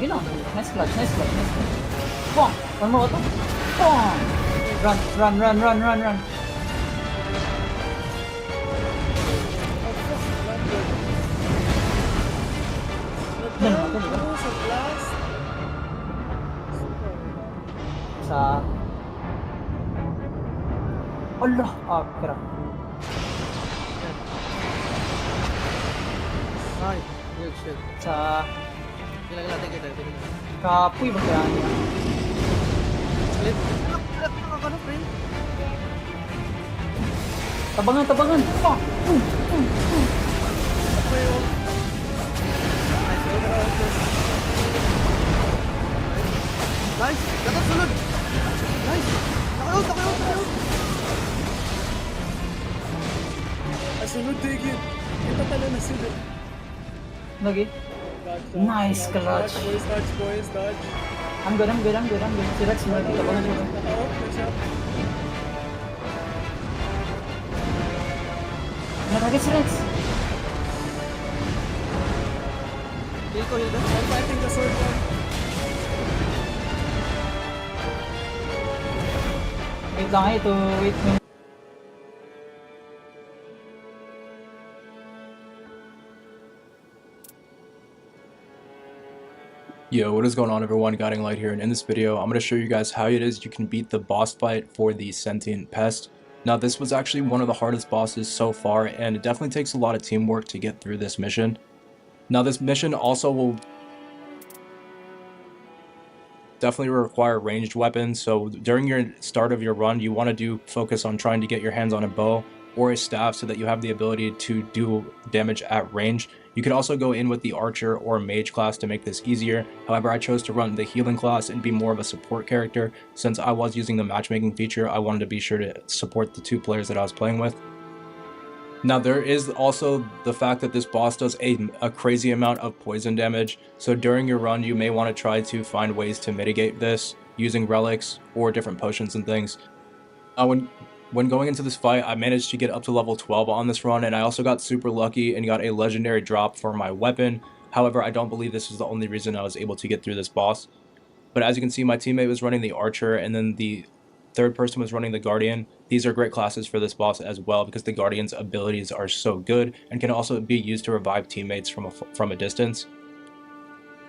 Yun lang. Nice clutch, nice clutch, nice clutch. Bong! One more auto. Bong! Run, run, run, run, run, run. Dun naman, di ba? Sa blast. Sa... Allah! Ah, pera. Ay, good shit. Sa... Kailangan natin kita. Kapoy ba kaya niya? Split. Ano, friend? Tabangan, tabangan! Bong! Nice! Dapat sunod! Nice! Nakayaw! Sunod, Digit! Kita tala na sila. Lagi. Nice clutch. Boys, dodge. I'm good. Si Rex, hindi tabangan siya. Naka-out na siya. Natagit si Rex. Heal ko. I'm fighting the sword one. Wait lang ito. Wait mo. Yo, what is going on everyone, Guiding Light here, and in this video I'm going to show you guys how it is you can beat the boss fight for the Sentient Pest. Now this was actually one of the hardest bosses so far, and it definitely takes a lot of teamwork to get through this mission. Now this mission also will definitely require ranged weapons, so during your start of your run you want to focus on trying to get your hands on a bow or a staff so that you have the ability to do damage at range. You could also go in with the archer or mage class to make this easier. However, I chose to run the healing class and be more of a support character. Since I was using the matchmaking feature, I wanted to be sure to support the two players that I was playing with. Now there is also the fact that this boss does a crazy amount of poison damage, so during your run you may want to try to find ways to mitigate this using relics or different potions and things. When going into this fight, I managed to get up to level 12 on this run, and I also got super lucky and got a legendary drop for my weapon. However, I don't believe this was the only reason I was able to get through this boss. But as you can see, my teammate was running the archer, and then the third person was running the guardian. These are great classes for this boss as well, because the guardian's abilities are so good and can also be used to revive teammates from a distance.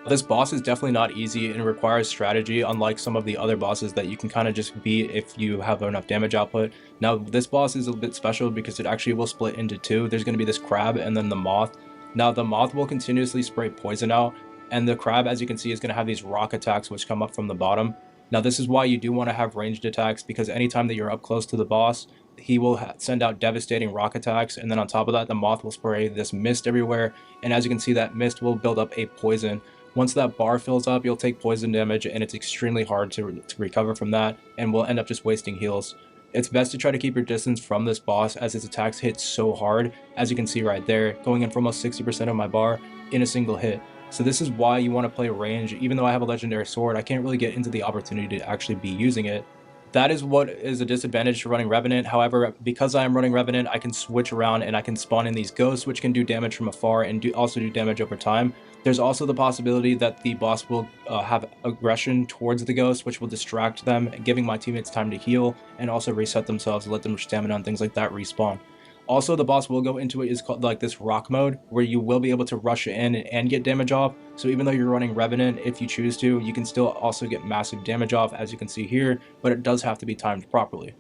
This boss is definitely not easy and requires strategy, unlike some of the other bosses that you can kind of just beat if you have enough damage output. Now this boss is a bit special because it actually will split into two. There's going to be this crab and then the moth. Now the moth will continuously spray poison out, and the crab, as you can see, is going to have these rock attacks which come up from the bottom. Now this is why you do want to have ranged attacks, because anytime that you're up close to the boss, he will send out devastating rock attacks, and then on top of that the moth will spray this mist everywhere, and as you can see, that mist will build up a poison. Once that bar fills up, you'll take poison damage, and it's extremely hard to recover from that, and will end up just wasting heals. It's best to try to keep your distance from this boss, as his attacks hit so hard, as you can see right there, going in for almost 60% of my bar in a single hit. So this is why you want to play range. Even though I have a legendary sword, I can't really get into the opportunity to actually be using it. That is what is a disadvantage to running Revenant. However, because I am running Revenant, I can switch around and I can spawn in these ghosts, which can do damage from afar and also do damage over time. There's also the possibility that the boss will have aggression towards the ghost, which will distract them, giving my teammates time to heal and also reset themselves, let them stamina and things like that respawn. Also, the boss will go into it is called like this rock mode, where you will be able to rush in and get damage off. So even though you're running Revenant, if you choose to, you can still also get massive damage off, as you can see here, but it does have to be timed properly.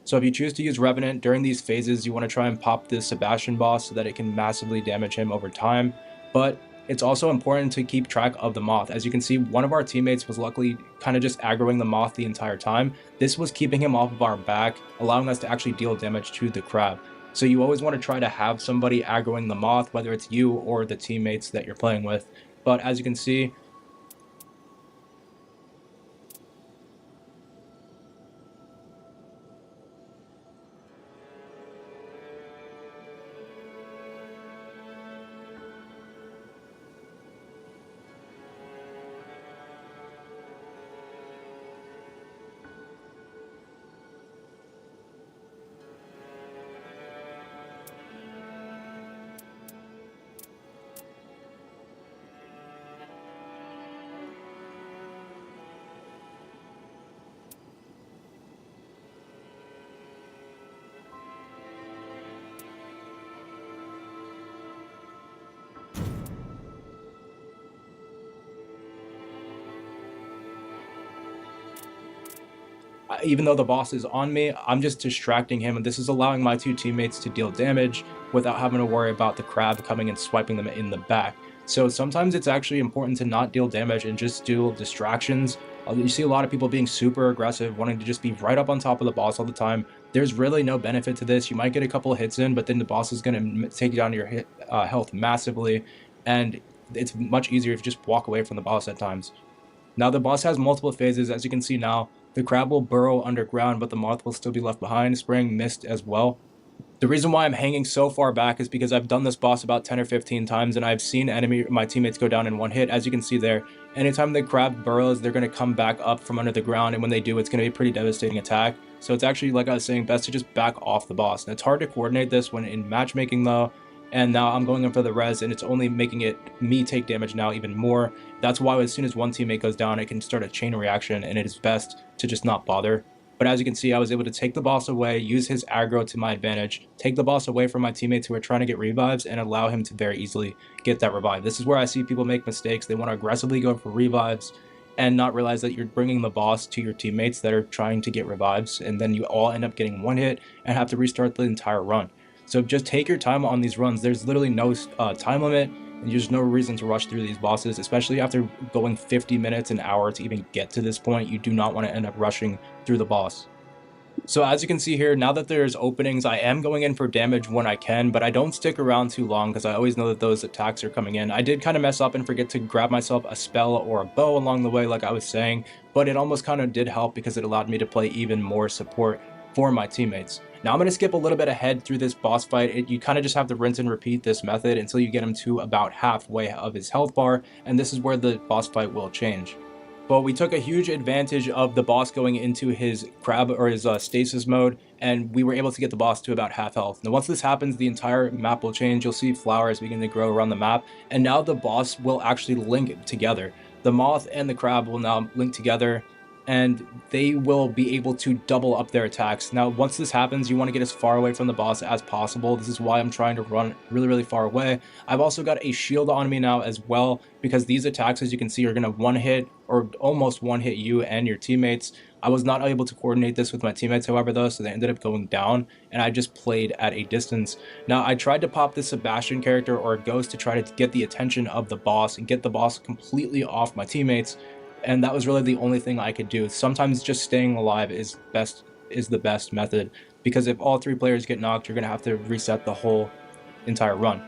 So if you choose to use Revenant during these phases, you want to try and pop this Sebastian boss so that it can massively damage him over time. But it's also important to keep track of the moth. As you can see, one of our teammates was luckily kind of just aggroing the moth the entire time. This was keeping him off of our back, allowing us to actually deal damage to the crab. So you always want to try to have somebody aggroing the moth, whether it's you or the teammates that you're playing with. But as you can see, Even though the boss is on me, I'm just distracting him, and this is allowing my two teammates to deal damage without having to worry about the crab coming and swiping them in the back. So sometimes it's actually important to not deal damage and just do distractions. You see a lot of people being super aggressive, wanting to just be right up on top of the boss all the time. There's really no benefit to this. You might get a couple of hits in, but then the boss is going to take down your health massively, and it's much easier if you just walk away from the boss at times. Now the boss has multiple phases. As you can see now, the crab will burrow underground, but the moth will still be left behind, spraying mist as well. The reason why I'm hanging so far back is because I've done this boss about 10 or 15 times, and I've seen my teammates go down in one hit. As you can see there, anytime the crab burrows, they're going to come back up from under the ground, and when they do, it's going to be a pretty devastating attack. So it's actually, like I was saying, best to just back off the boss. And it's hard to coordinate this when in matchmaking though, and now I'm going in for the res, and it's only making it me take damage now even more. That's why as soon as one teammate goes down, it can start a chain reaction, and it is best to just not bother. But as you can see, I was able to take the boss away, use his aggro to my advantage, take the boss away from my teammates who are trying to get revives, and allow him to very easily get that revive. This is where I see people make mistakes. They want to aggressively go for revives and not realize that you're bringing the boss to your teammates that are trying to get revives, and then you all end up getting one hit and have to restart the entire run. So just take your time on these runs. There's literally no time limit, and there's no reason to rush through these bosses, especially after going 50 minutes, an hour to even get to this point. You do not want to end up rushing through the boss. So as you can see here, now that there's openings, I am going in for damage when I can, but I don't stick around too long because I always know that those attacks are coming in. I did kind of mess up and forget to grab myself a spell or a bow along the way, like I was saying, but it almost kind of did help because it allowed me to play even more support for my teammates. Now I'm going to skip a little bit ahead through this boss fight. You kind of just have to rinse and repeat this method until you get him to about halfway of his health bar, and this is where the boss fight will change. But we took a huge advantage of the boss going into his crab or his stasis mode, and we were able to get the boss to about half health. Now once this happens, the entire map will change. You'll see flowers begin to grow around the map, and now the boss will actually link together. The moth and the crab will now link together, and they will be able to double up their attacks. Now once this happens, you want to get as far away from the boss as possible. This is why I'm trying to run really far away. I've also got a shield on me now as well, because these attacks, as you can see, are going to one hit or almost one hit you and your teammates. I was not able to coordinate this with my teammates, however, though, so they ended up going down, and I just played at a distance. Now I tried to pop this Sebastian character or a ghost to try to get the attention of the boss and get the boss completely off my teammates, and that was really the only thing I could do. Sometimes just staying alive is the best method, because if all three players get knocked, you're going to have to reset the whole entire run.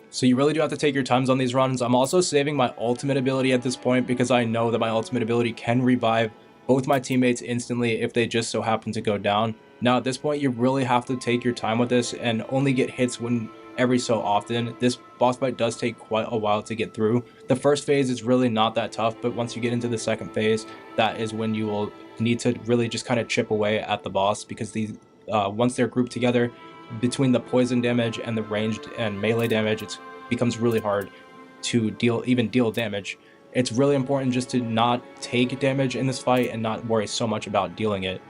So you really do have to take your times on these runs. I'm also saving my ultimate ability at this point because I know that my ultimate ability can revive both my teammates instantly if they just so happen to go down. Now at this point, you really have to take your time with this and only get hits when every so often. This boss fight does take quite a while to get through. The first phase is really not that tough, but once you get into the second phase, that is when you will need to really just kind of chip away at the boss, because these once they're grouped together, between the poison damage and the ranged and melee damage, it becomes really hard to deal damage. It's really important just to not take damage in this fight and not worry so much about dealing it.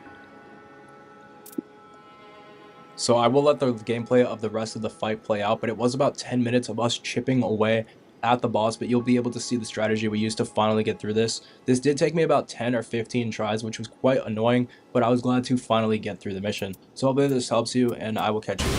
So I will let the gameplay of the rest of the fight play out, but it was about 10 minutes of us chipping away at the boss, but you'll be able to see the strategy we used to finally get through this. This did take me about 10 or 15 tries, which was quite annoying, but I was glad to finally get through the mission. So hopefully this helps you, and I will catch you.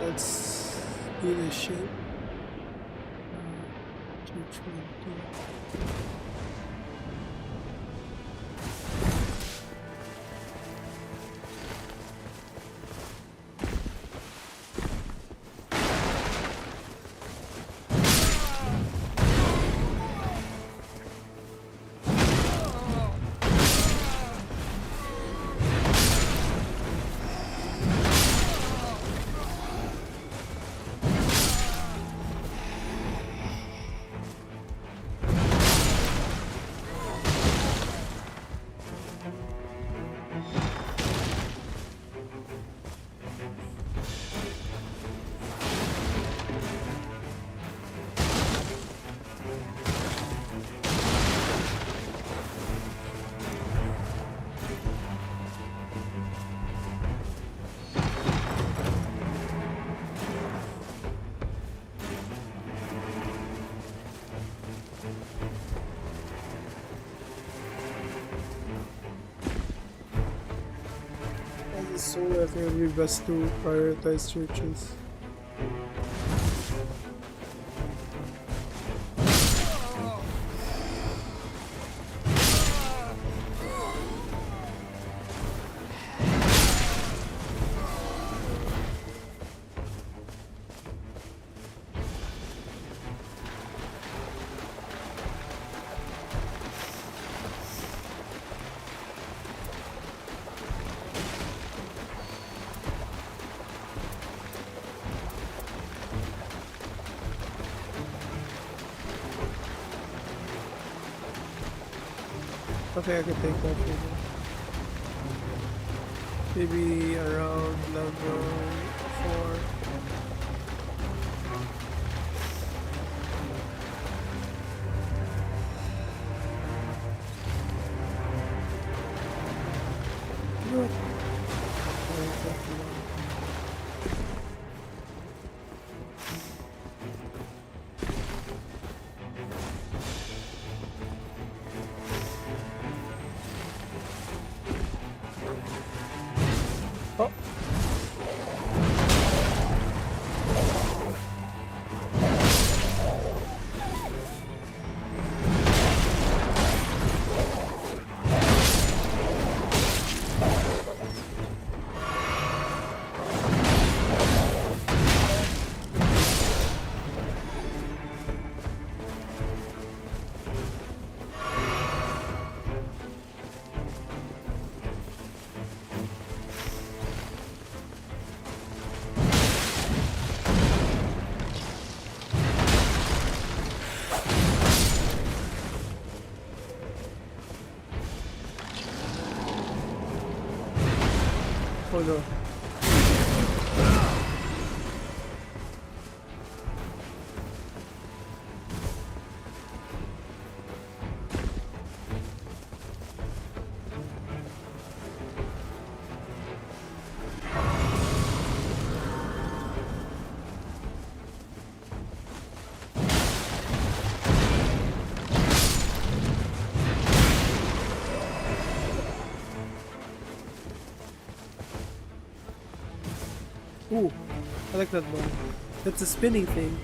let's do this shit. 220. So I think it would be best to prioritize churches. I think I could take that for you. Maybe around level 4. What? Oh. Oh no. Ooh, I like that one. That's a spinning thing.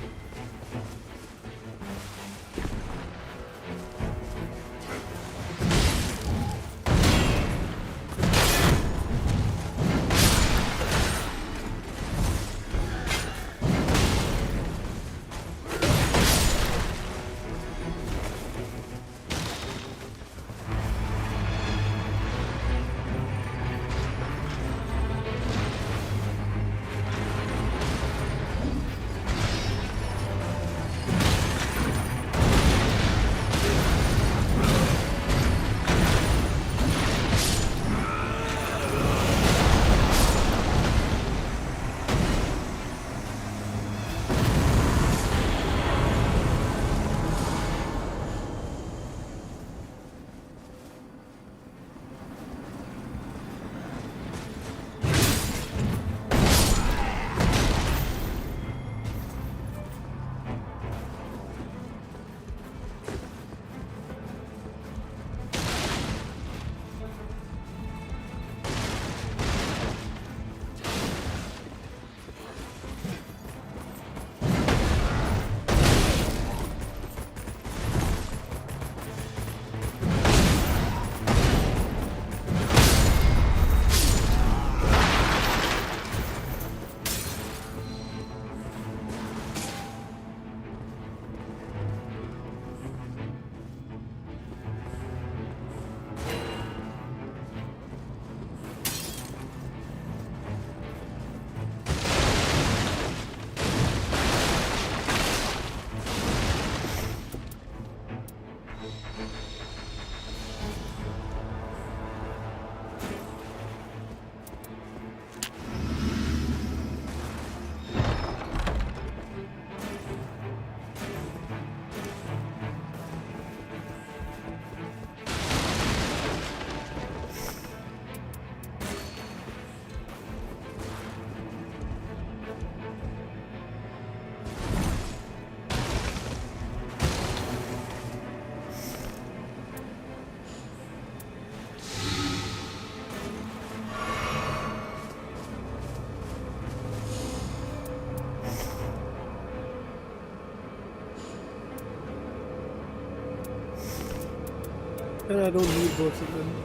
And I don't need both of them.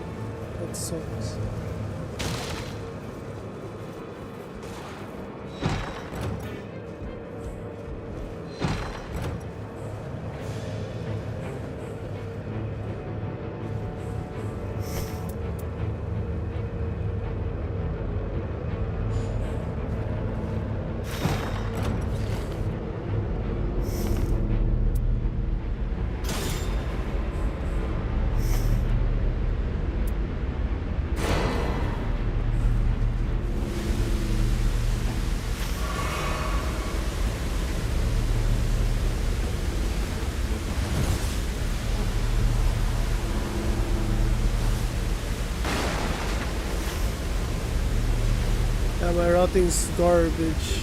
That sucks. Yeah, my routing's garbage.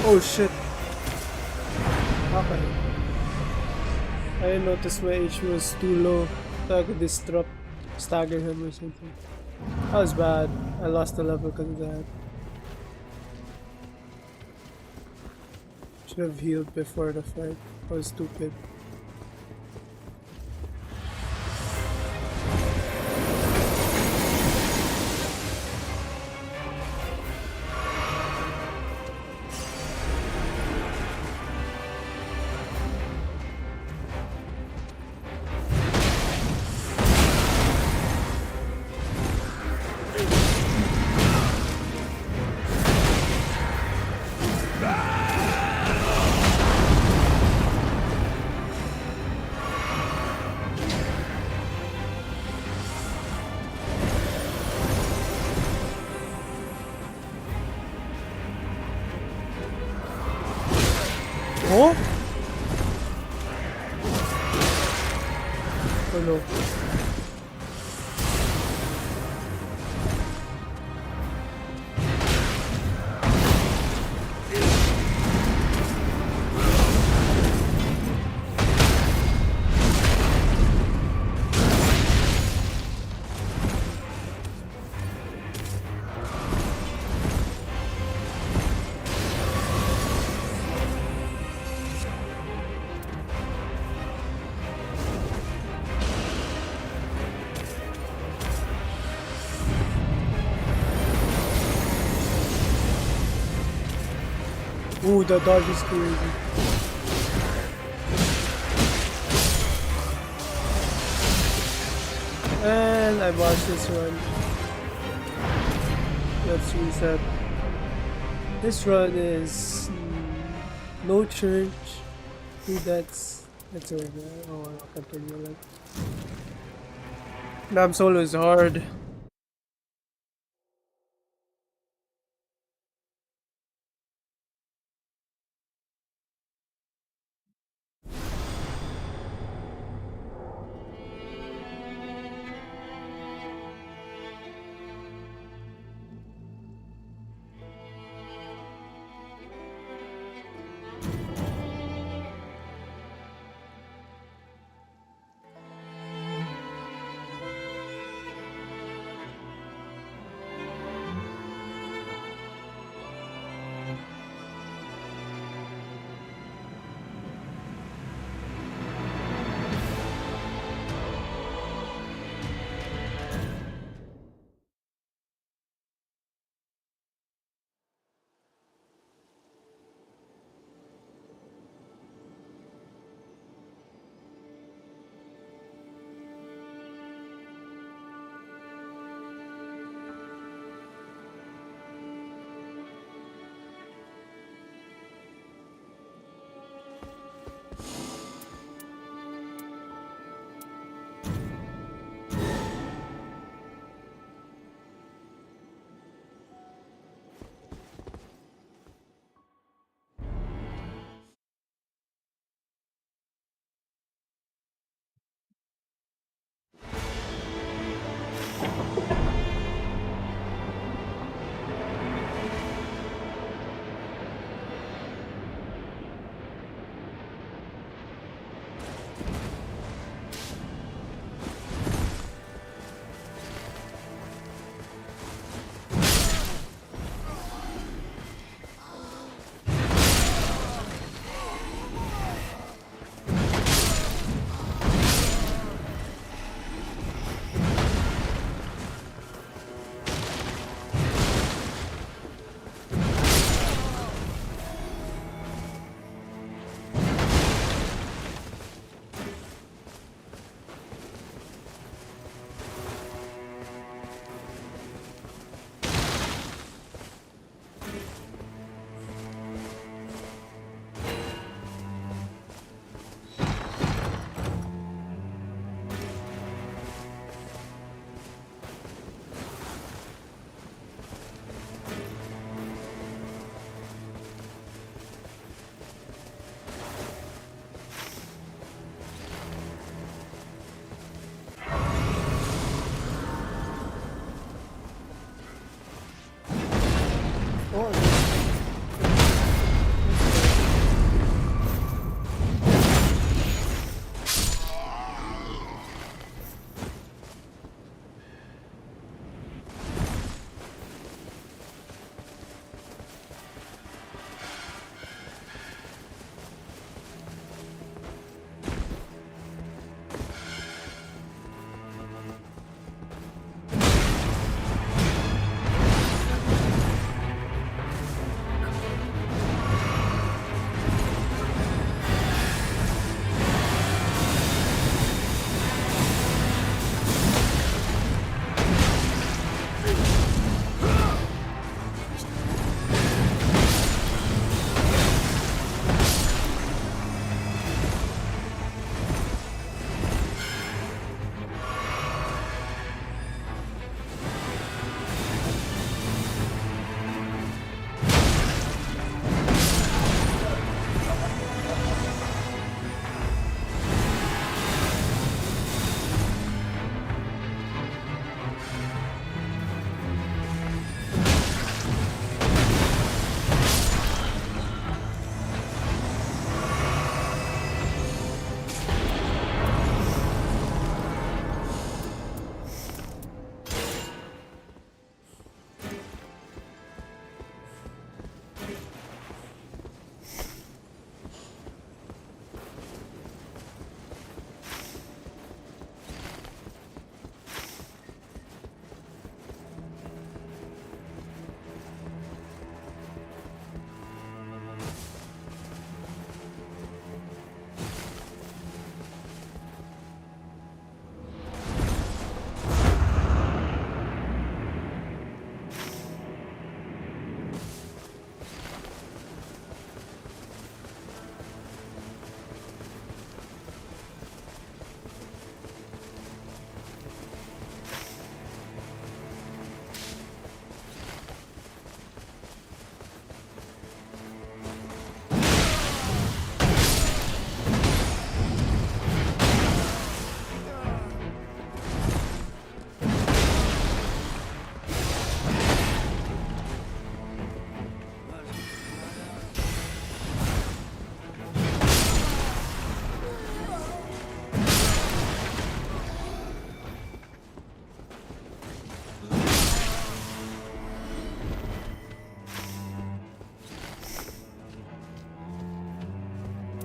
Oh shit. Okay. I didn't notice my HP was too low. So I could disrupt, stagger him or something. That was bad. I lost the level because of that. Should have healed before the fight. I was stupid. Oh? Oh no. Ooh, the dodge is crazy. And I watched this one. Let's reset. This run is no church, 2 deaths. That's over. Oh, I'll continue like. Damn solo is hard.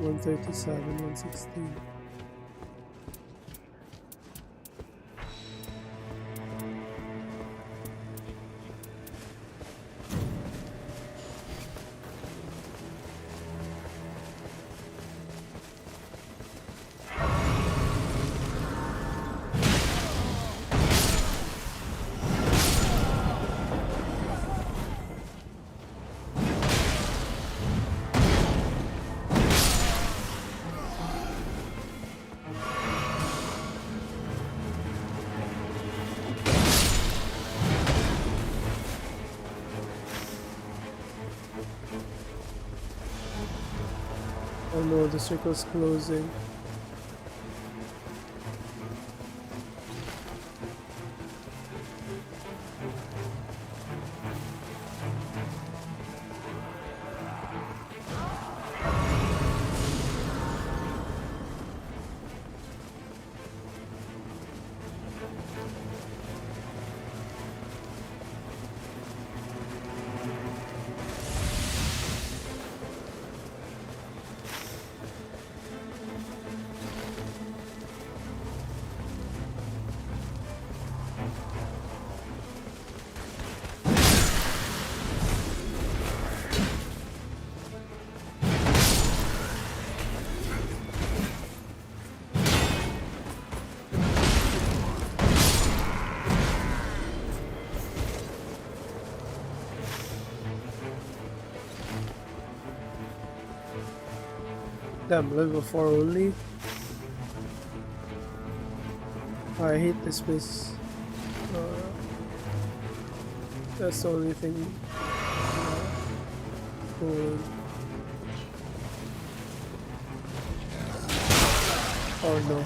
137, 116. Oh no, the circle's closing. Damn, level 4 only. Oh, I hate this place. That's the only thing going. Oh no.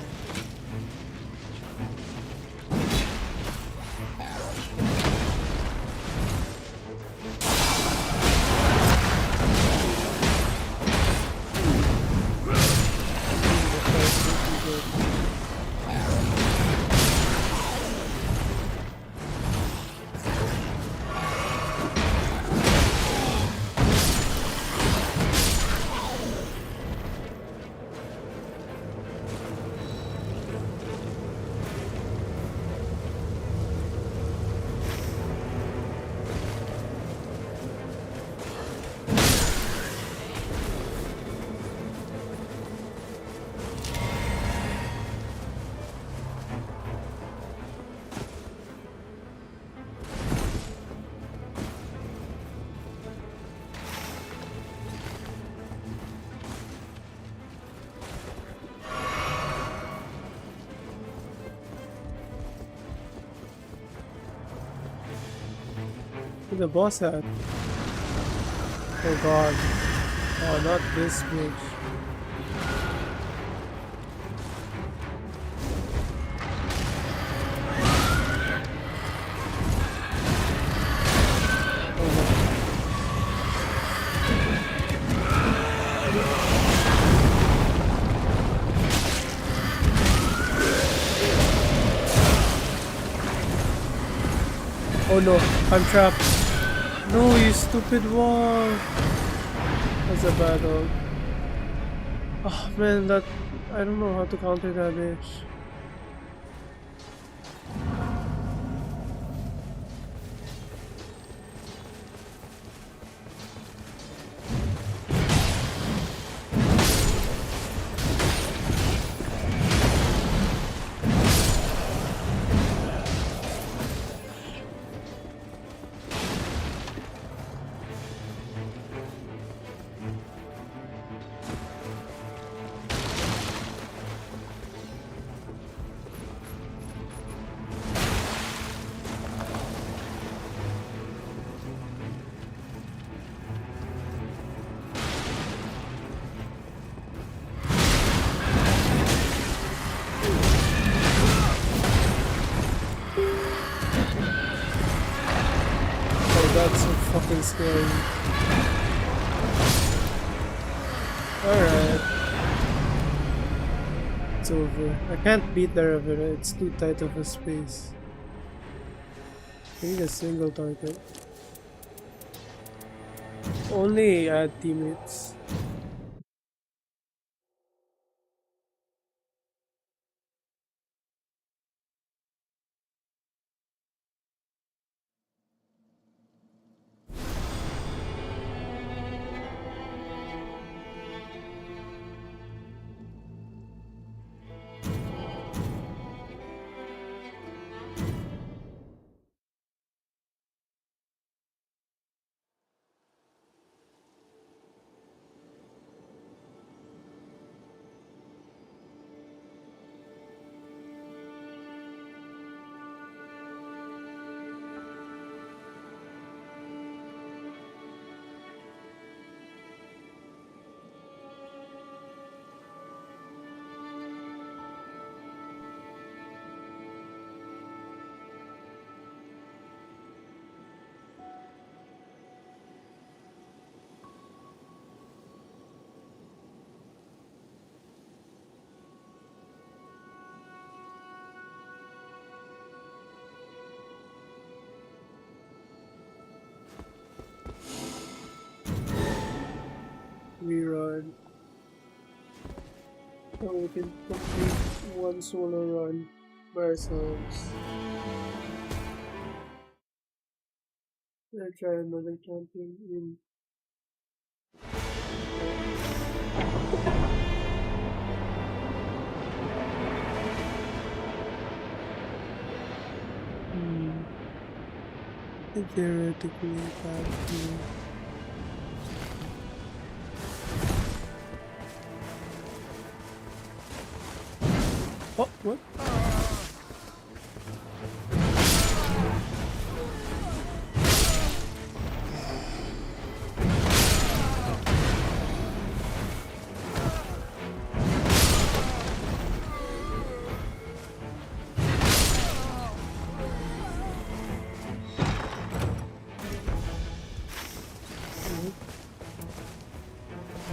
Where's the boss at? Oh god. Oh, not this bitch. Oh no, I'm trapped. No, you stupid wall. That's a bad dog. Oh man, that I don't know how to counter that bitch. That's so fucking scary. Alright. It's over. I can't beat the river, it's too tight of a space. I need a single target. Only add teammates. rerun. So we can complete one solo run by ourselves. Let's try another camping in. Theoretically, that oh, what?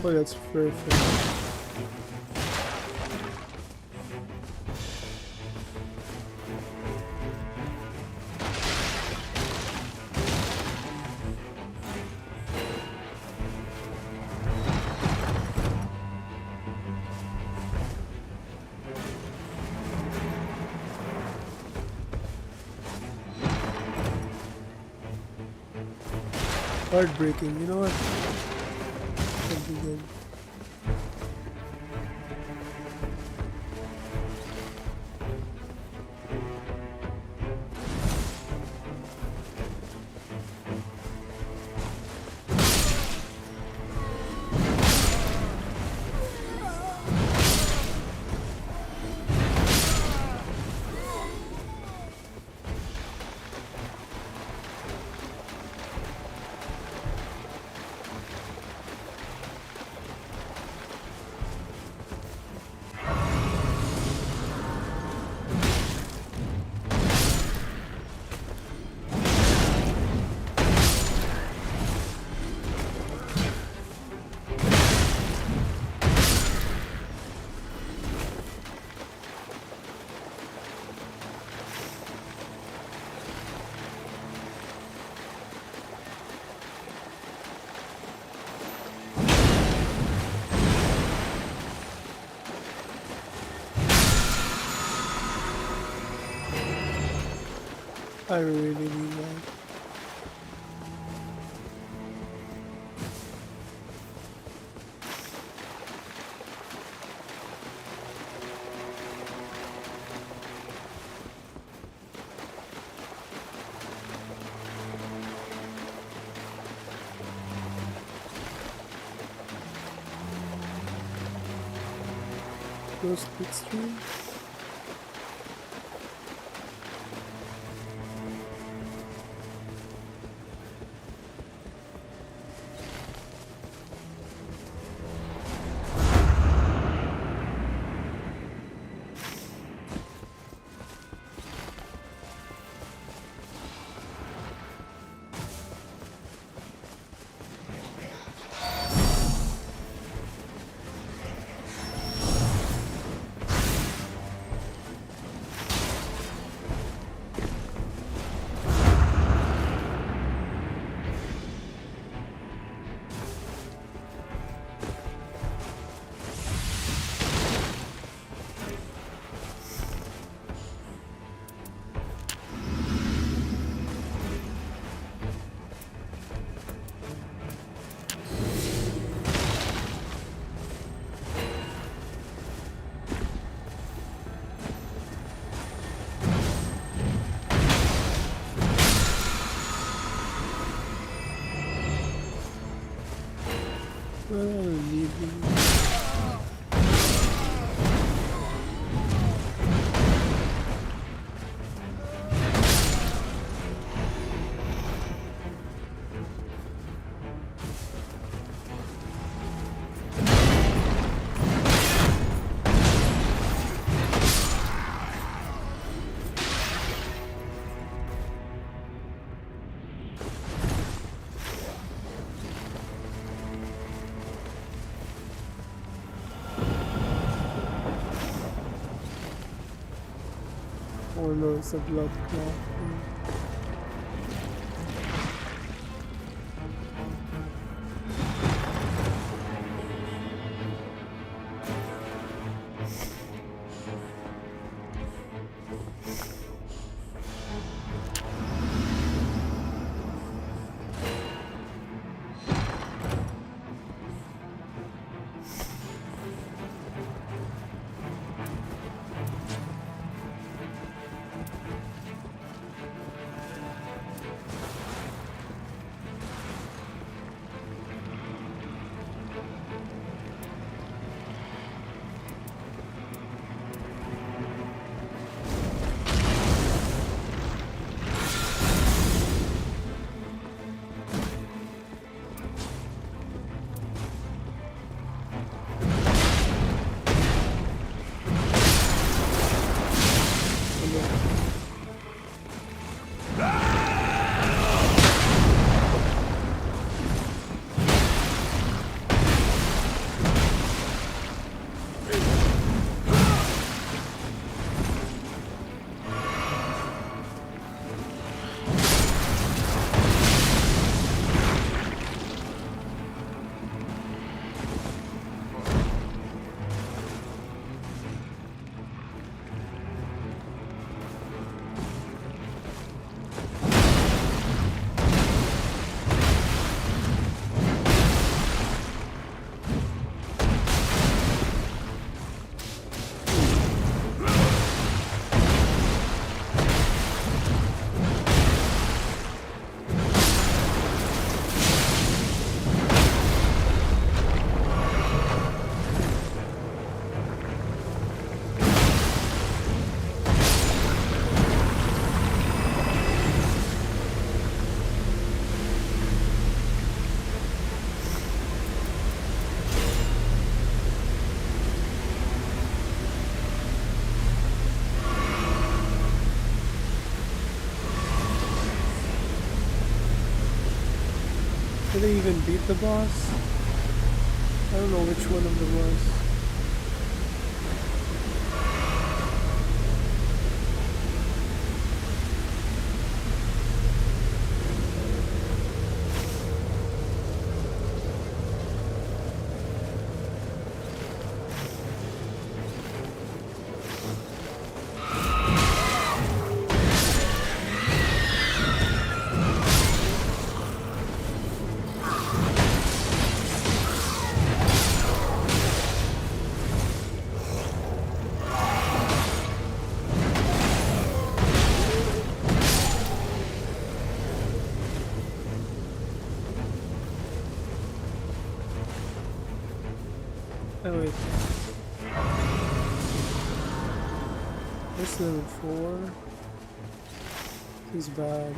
Oh, that's perfect. Heartbreaking, you know what? That'd be good. I really need that. Ghost Bitstream. Leaving. Oh no, it's a blood clot. Did they even beat the boss? I don't know which one of them was. Oh wait. This level 4 is bad.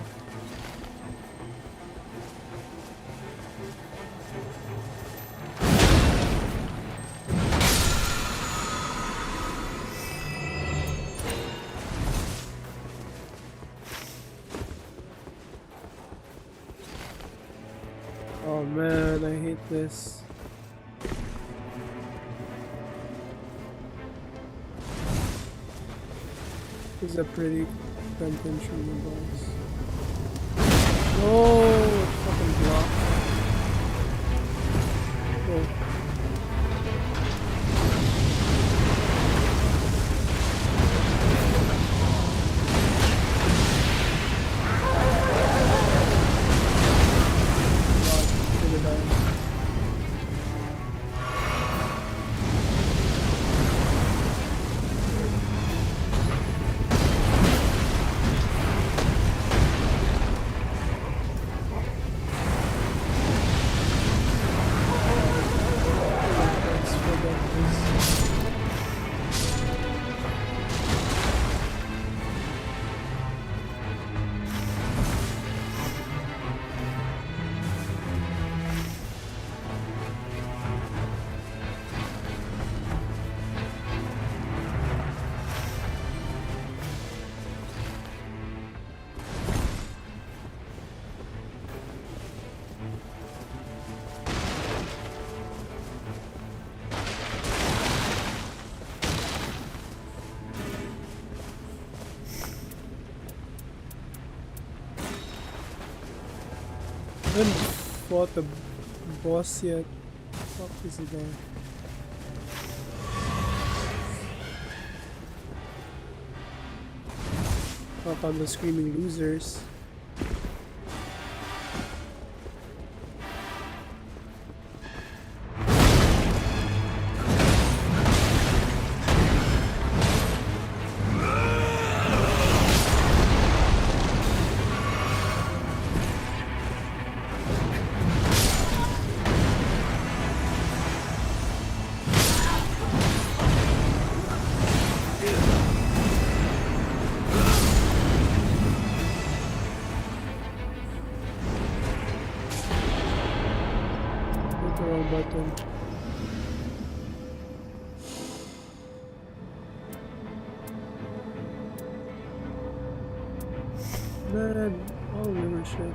Oh man, I hate this. This is a pretty contention boss. Oh, fucking block. Oh. I haven't fought the boss yet. Fuck is he doing? Fuck on the screaming losers. Button. Man, all river shit.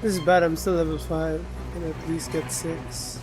This is bad, I'm still level 5. I can at least get 6.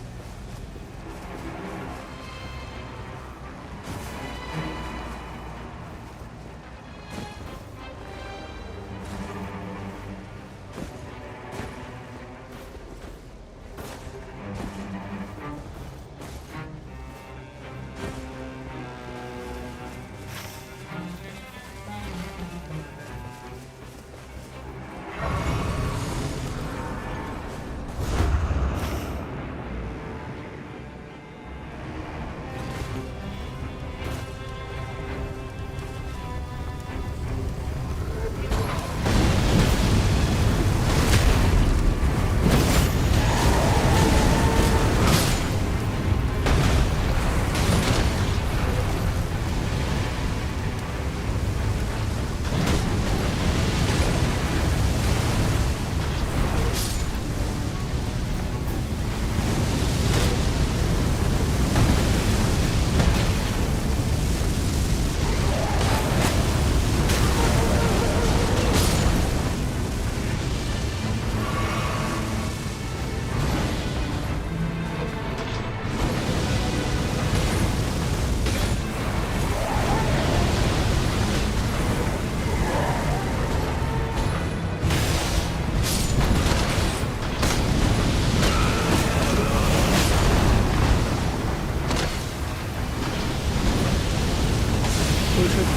Oh shit.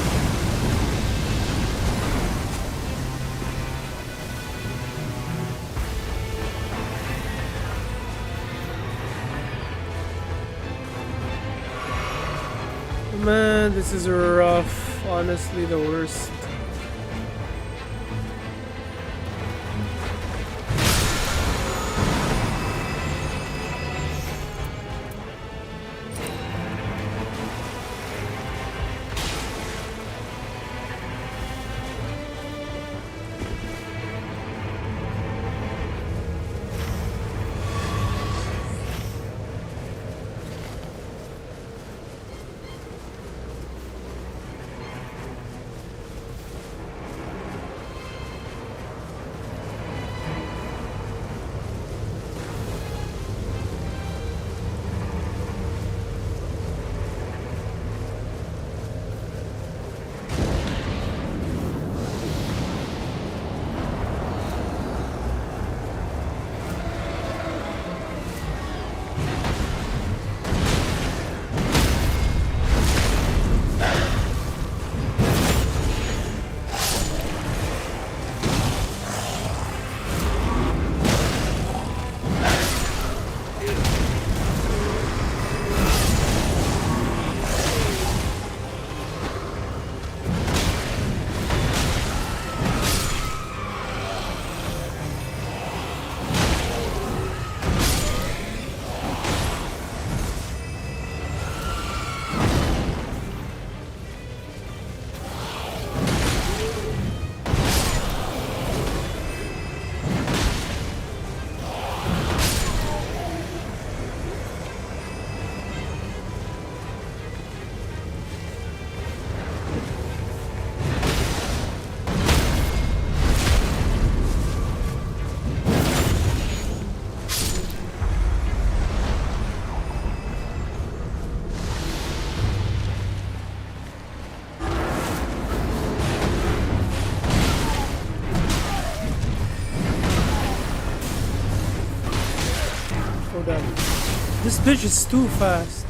Man, this is rough. Honestly, the worst. This bitch is too fast.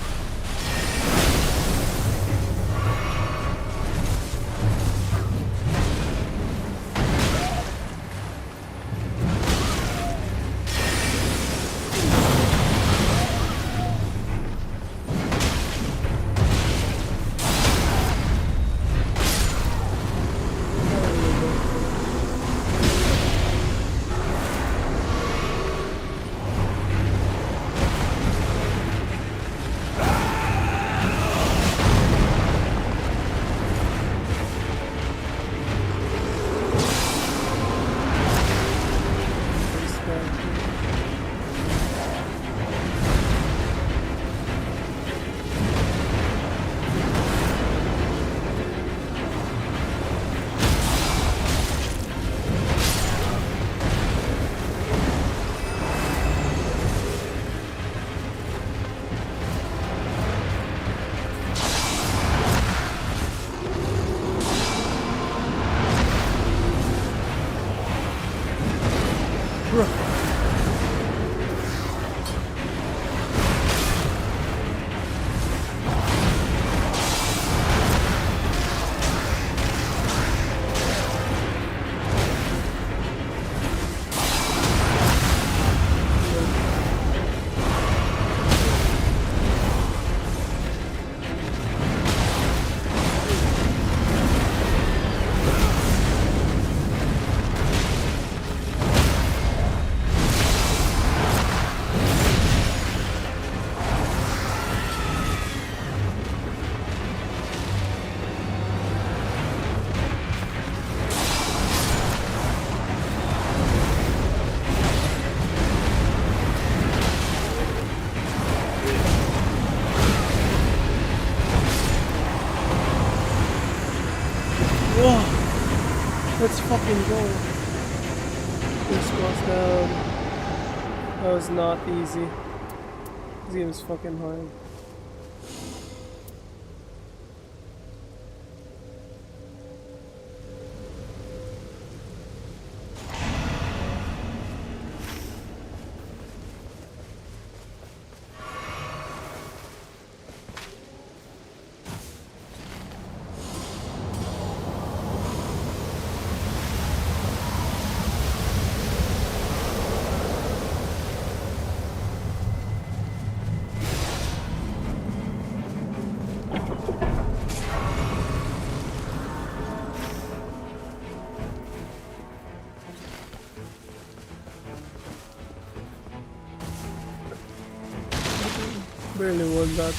Let's fucking go. This was down. That was not easy. This game is fucking hard. Barely won that.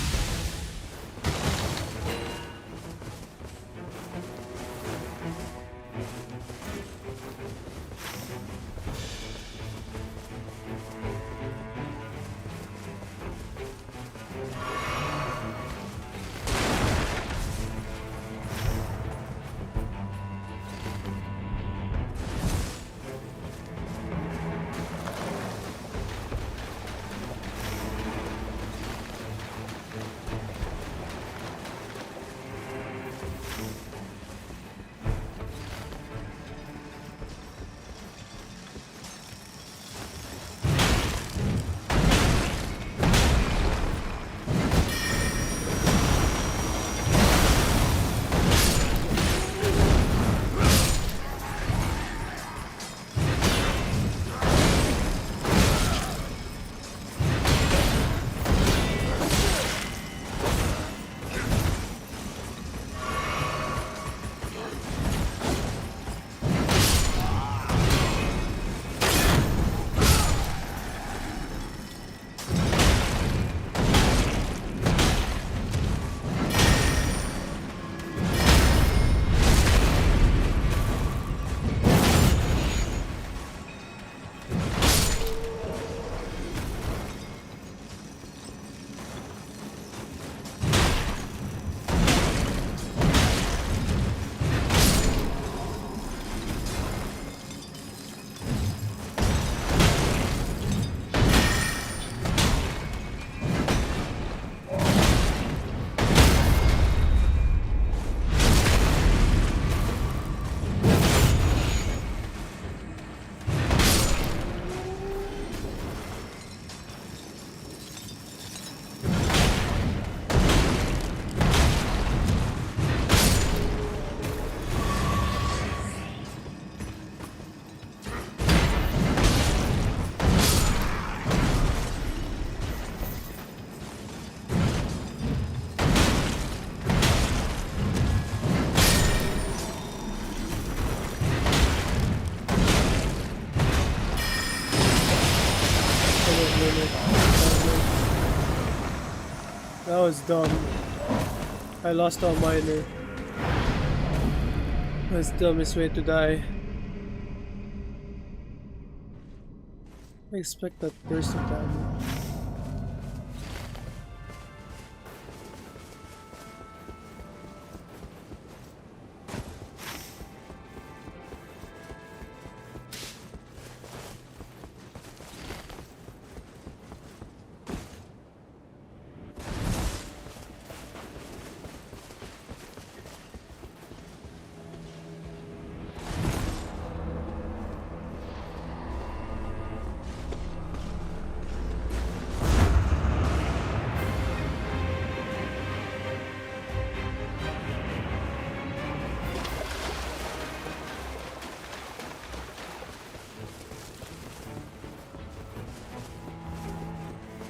That was dumb. I lost all miner. That's the dumbest way to die. I expect that burst of damage.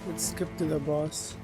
Let's skip to the boss.